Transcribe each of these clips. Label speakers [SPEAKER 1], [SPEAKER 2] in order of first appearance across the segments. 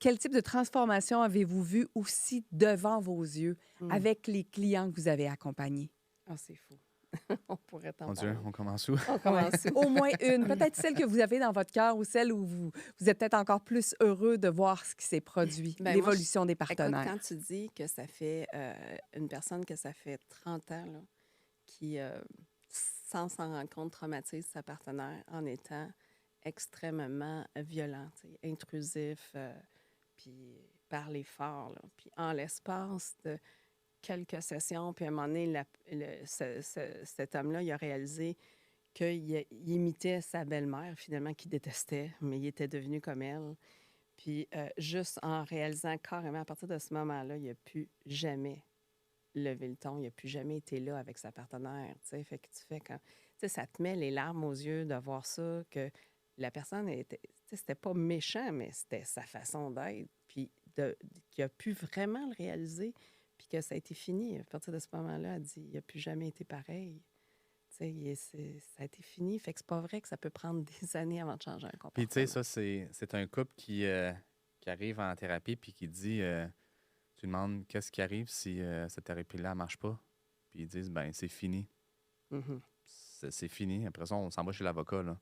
[SPEAKER 1] quel type de transformation avez-vous vu aussi devant vos yeux
[SPEAKER 2] Mmh.
[SPEAKER 1] avec les clients que vous avez accompagnés?
[SPEAKER 2] Ah, c'est fou. On pourrait t'en
[SPEAKER 3] Mon Dieu,
[SPEAKER 2] parler.
[SPEAKER 3] on commence où?
[SPEAKER 2] On
[SPEAKER 1] Ouais.
[SPEAKER 2] commence où?
[SPEAKER 1] Au moins une, peut-être celle que vous avez dans votre cœur ou celle où vous êtes peut-être encore plus heureux de voir ce qui s'est produit,
[SPEAKER 2] Ben moi, je
[SPEAKER 1] l'évolution des
[SPEAKER 2] écoute, quand
[SPEAKER 1] partenaires.
[SPEAKER 2] tu dis que ça fait, une personne que ça fait 30 ans, là, qui, sans s'en rendre compte, traumatise sa partenaire en étant extrêmement violent, tu sais, intrusif, puis parler fort, là. Puis en l'espace de quelques sessions, puis à un moment donné, cet homme-là, il a réalisé qu'il imitait sa belle-mère, finalement, qu'il détestait, mais il était devenu comme elle. Puis juste en réalisant carrément, à partir de ce moment-là, il n'a plus jamais levé le ton, il n'a plus jamais été là avec sa partenaire, tu sais. Fait que tu fais quand... Tu sais, ça te met les larmes aux yeux de voir ça, que la personne était... Tu sais, c'était pas méchant, mais c'était sa façon d'être. Puis qu'il a pu vraiment le réaliser, puis que ça a été fini. À partir de ce moment-là, elle dit, il n'a plus jamais été pareil. Tu sais, ça a été fini. Fait que c'est pas vrai que ça peut prendre des années avant de changer un
[SPEAKER 3] Puis, tu sais,
[SPEAKER 2] comportement.
[SPEAKER 3] ça, c'est un couple qui arrive en thérapie puis qui dit tu demandes qu'est-ce qui arrive si cette thérapie-là ne marche pas. Puis ils disent ben c'est fini.
[SPEAKER 2] Mhm.
[SPEAKER 3] C'est fini. Après ça, on s'en va chez l'avocat, là.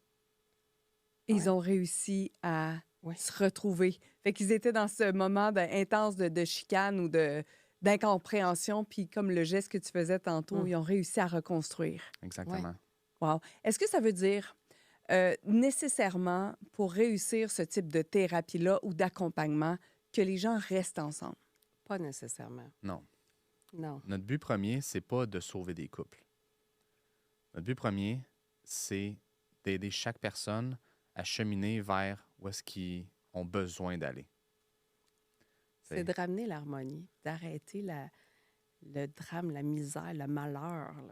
[SPEAKER 1] Ils
[SPEAKER 2] Ouais.
[SPEAKER 1] ont réussi à
[SPEAKER 2] Ouais.
[SPEAKER 1] se retrouver. Fait qu'ils étaient dans ce moment intense de chicane ou d'incompréhension, puis comme le geste que tu faisais tantôt,
[SPEAKER 2] Mm.
[SPEAKER 1] ils ont réussi à reconstruire.
[SPEAKER 2] Ouais.
[SPEAKER 3] Exactement.
[SPEAKER 1] Wow. Est-ce que ça veut dire nécessairement, pour réussir ce type de thérapie-là ou d'accompagnement, que les gens restent ensemble?
[SPEAKER 2] Pas nécessairement.
[SPEAKER 3] Non.
[SPEAKER 2] Non.
[SPEAKER 3] Notre but premier, c'est pas de sauver des couples. Notre but premier, c'est d'aider chaque personne à cheminer vers où est-ce qu'ils ont besoin d'aller.
[SPEAKER 2] C'est
[SPEAKER 3] C'est
[SPEAKER 2] de ramener l'harmonie, d'arrêter le drame, la misère, le malheur, là.